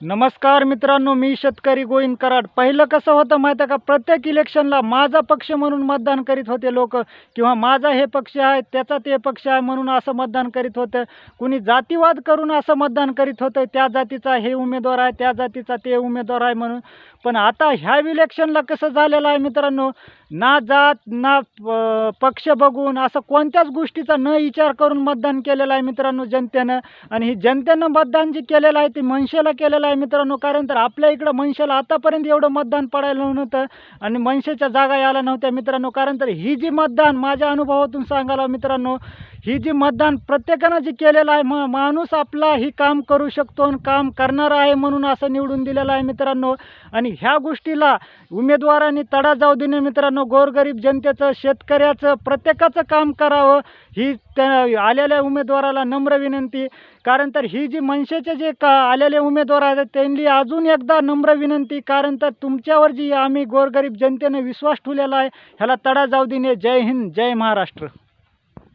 नमस्कार मित्रांनो, मी शेतकरी गोविंद कराड. पहिलं कसं होतं माहिती आहे का, प्रत्येक इलेक्शनला माझा पक्ष म्हणून मतदान करीत होते लोक, किंवा माझा हे पक्ष आहे त्याचा ते पक्ष आहे म्हणून असं मतदान करीत होतं. कुणी जातीवाद करून असं मतदान करीत होतं, त्या जातीचा हे उमेदवार आहे, त्या जातीचा ते उमेदवार आहे म्हणून. पण आता ह्या इलेक्शनला कसं झालेलं आहे मित्रांनो, ना जात ना पक्ष बघून असं कोणत्याच गोष्टीचा न विचार करून मतदान केलेलं आहे मित्रांनो जनतेनं. आणि ही जनतेनं मतदान जे केलेलं आहे ते मनसेला केलेलं आहे मित्रांनो. कारण तर आपल्या इकडं मनसेला आतापर्यंत एवढं मतदान पडायला नव्हतं आणि मनसेच्या जागा यायला नव्हत्या मित्रांनो. कारण तर ही जी मतदान माझ्या अनुभवातून सांगायला मित्रांनो, ही जी मतदान प्रत्येकानं जे केलेलं आहे, माणूस आपला ही काम करू शकतो आणि काम करणार आहे म्हणून असं निवडून दिलेलं आहे मित्रांनो. आणि ह्या गोष्टीला उमेदवारांनी तडा जाऊ देणे मित्रांनो. गोरगरीब जनतेचं, शेतकऱ्याचं, प्रत्येकाचं काम करावं ही त्या आलेल्या उमेदवाराला नम्र विनंती. कारण तर ही जी मनसेचे जे आलेले उमेदवार आहेत त्यांनी अजून एकदा नम्र विनंती, कारण तर तुमच्यावर जी आम्ही गोरगरीब जनतेने विश्वास ठेवलेला आहे ह्याला तडा जाऊ देणे. जय हिंद, जय महाराष्ट्र.